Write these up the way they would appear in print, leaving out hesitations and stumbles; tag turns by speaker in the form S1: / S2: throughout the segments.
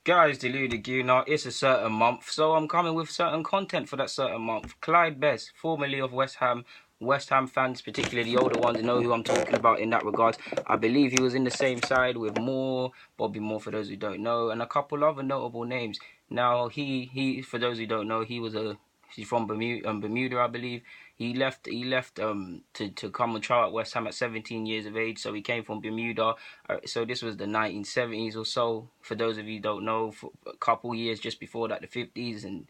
S1: Guys, deluded you. Now it's a certain month, so I'm coming with certain content for that certain month. Clyde Best, formerly of West Ham. West Ham fans, particularly the older ones, know who I'm talking about in that regard. I believe he was in the same side with Moore, Bobby Moore, for those who don't know, and a couple other notable names. Now for those who don't know, he's from Bermuda, I believe. He left to come and try out West Ham at 17 years of age. So he came from Bermuda. So this was the 1970s or so. For those of you who don't know, for a couple years just before that, the 50s, and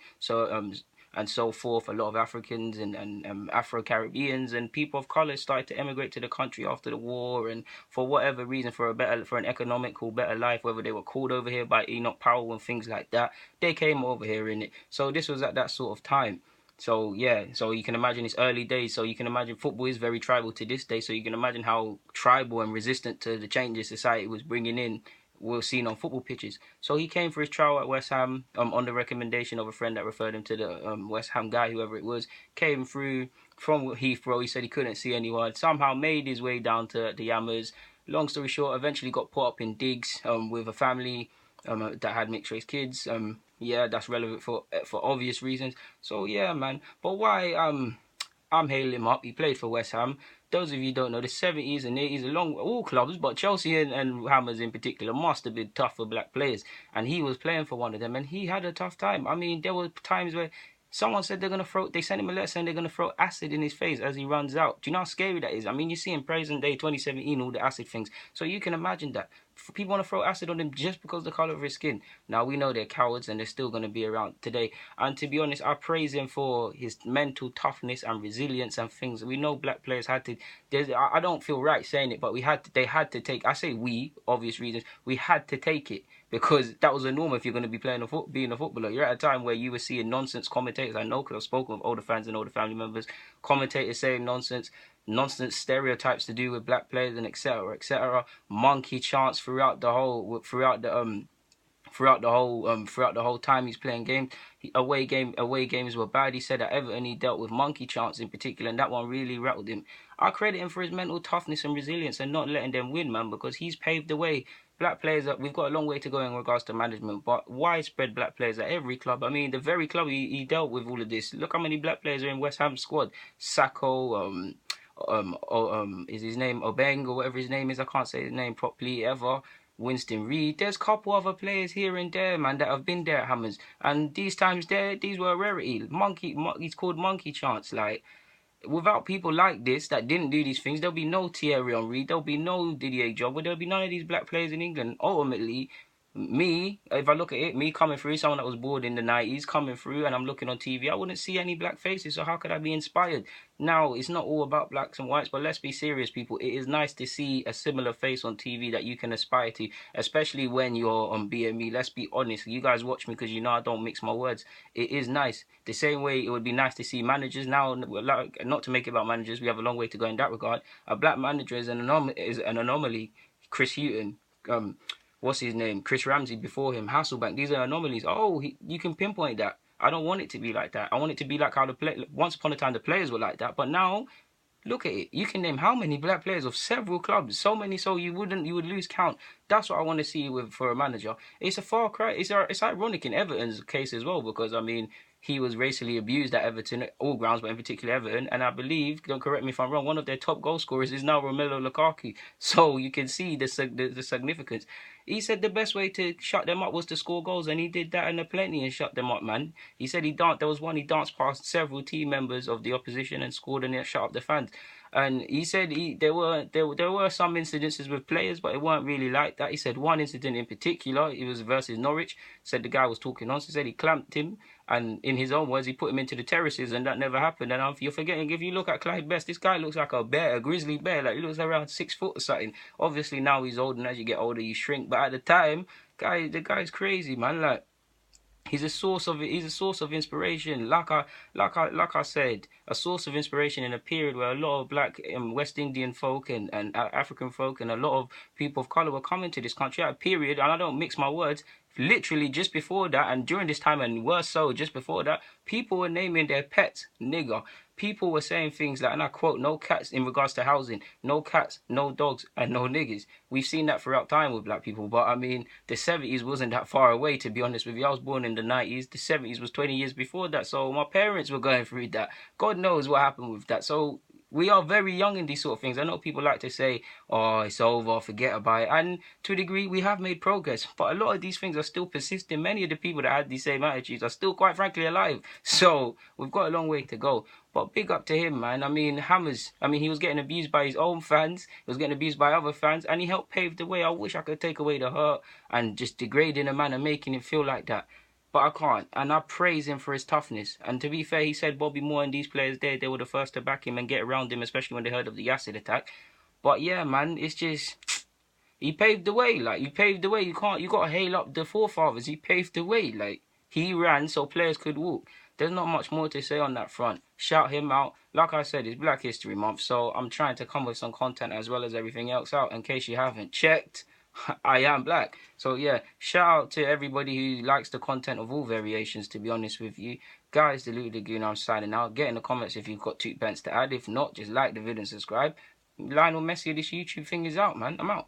S1: so forth. A lot of Africans and Afro-Caribbeans and people of color started to emigrate to the country after the war, and for whatever reason, for an economical better life, whether they were called over here by Enoch Powell and things like that, they came over here in it. So this was at that sort of time. So yeah, so you can imagine it's early days. So you can imagine football is very tribal to this day. So you can imagine how tribal and resistant to the changes society was bringing in were seen on football pitches. So he came for his trial at West Ham on the recommendation of a friend that referred him to the West Ham guy, whoever it was. Came through from Heathrow. He said he couldn't see anyone. Somehow made his way down to the Yammers. Long story short, eventually got put up in digs with a family that had mixed race kids. Yeah, that's relevant for obvious reasons. So yeah, man. But why I'm hailing him up. He played for West Ham. Those of you who don't know, the 70s and 80s, along all clubs, but Chelsea and Hammers in particular, must have been tough for black players. And he was playing for one of them, and he had a tough time. I mean, there were times where someone said they sent him a letter saying they're going to throw acid in his face as he runs out. Do you know how scary that is? I mean, you see in present day 2017 all the acid things. So you can imagine that. People want to throw acid on him just because of the color of his skin. Now, we know they're cowards and they're still going to be around today. And to be honest, I praise him for his mental toughness and resilience and things. We know black players had to. I don't feel right saying it, but they had to take. I say we, obvious reasons. We had to take it because that was a norm if you're going to be being a footballer. You're at a time where you were seeing nonsense commentators. I know because I've spoken with older fans and older family members. Commentators saying nonsense stereotypes to do with black players and etc. etc. Monkey chants throughout the whole time he's playing games. Away games were bad. He said at Everton he dealt with monkey chants in particular, and that one really rattled him. I credit him for his mental toughness and resilience and not letting them win, man, because he's paved the way. Black players, we've got a long way to go in regards to management, but widespread black players at every club. I mean, the very club he dealt with all of this. Look how many black players are in West Ham squad. Sacco, is his name Obeng or whatever his name is? I can't say his name properly ever. Winston Reed. There's a couple other players here and there, man, that have been there at Hammers, and these were a rarity. He's called monkey chants. Like, without people like this that didn't do these things, there'll be no Thierry Henry, there'll be no Didier Drogba, there'll be none of these black players in England. Ultimately, if I look at it, me coming through, someone that was born in the 90s coming through, and I'm looking on TV, I wouldn't see any black faces, so how could I be inspired? Now, it's not all about blacks and whites, but let's be serious, people. It is nice to see a similar face on TV that you can aspire to, especially when you're on BME. Let's be honest. You guys watch me because you know I don't mix my words. It is nice. The same way it would be nice to see managers now, not to make it about managers, we have a long way to go in that regard. A black manager is an anomaly. Chris Hughton, what's his name? Chris Ramsey before him, Hasselbank. These are anomalies. You can pinpoint that. I don't want it to be like that. I want it to be like how once upon a time the players were like that, but now look at it. You can name how many black players of several clubs. So many, so you would lose count. That's what I want to see for a manager. It's a far cry. It's ironic in Everton's case as well, because I mean he was racially abused at Everton, all grounds, but in particular Everton. And I believe, don't correct me if I'm wrong, one of their top goal scorers is now Romelu Lukaku. So you can see the significance. He said the best way to shut them up was to score goals, and he did that in a plenty and shut them up, man. He said there was one he danced past several team members of the opposition and scored, and it shut up the fans. And he said there were some incidences with players, but it weren't really like that. He said one incident in particular, it was versus Norwich. Said the guy was talking nonsense. He said he clamped him, and in his own words, he put him into the terraces, and that never happened. And you're forgetting, if you look at Clyde Best, this guy looks like a bear, a grizzly bear. Like, he looks around 6 foot or something. Obviously now he's old, and as you get older, you shrink. But at the time, the guy's crazy, man. Like, he's a source of inspiration. Like I said, a source of inspiration in a period where a lot of black West Indian folk and African folk and a lot of people of color were coming to this country at a period, and I don't mix my words, literally just before that, and during this time, and worse so, just before that, people were naming their pets nigger. People were saying things like, and I quote, no cats in regards to housing, no cats, no dogs, and no niggers. We've seen that throughout time with black people, but I mean, the 70s wasn't that far away, to be honest with you. I was born in the 90s, the 70s was 20 years before that, so my parents were going through that. God knows what happened with that. So we are very young in these sort of things. I know people like to say, oh, it's over, forget about it. And to a degree, we have made progress. But a lot of these things are still persisting. Many of the people that had these same attitudes are still, quite frankly, alive. So we've got a long way to go. But big up to him, man. I mean, Hammers, I mean, he was getting abused by his own fans. He was getting abused by other fans. And he helped pave the way. I wish I could take away the hurt and just degrading a man and making him feel like that. But I can't. And I praise him for his toughness. And to be fair, he said Bobby Moore and these players there, they were the first to back him and get around him, especially when they heard of the acid attack. But yeah, man, it's just, he paved the way. Like, he paved the way. You got to hail up the forefathers. He paved the way. Like, he ran so players could walk. There's not much more to say on that front. Shout him out. Like I said, it's Black History Month, so I'm trying to come with some content as well as everything else out. In case you haven't checked, I am black. So yeah, shout out to everybody who likes the content of all variations, to be honest with you. Guys, the Loot Lagoon, I'm signing out. Get in the comments if you've got 2 pence to add. If not, just like the video and subscribe. Lionel Messi, this YouTube thing is out, man. I'm out.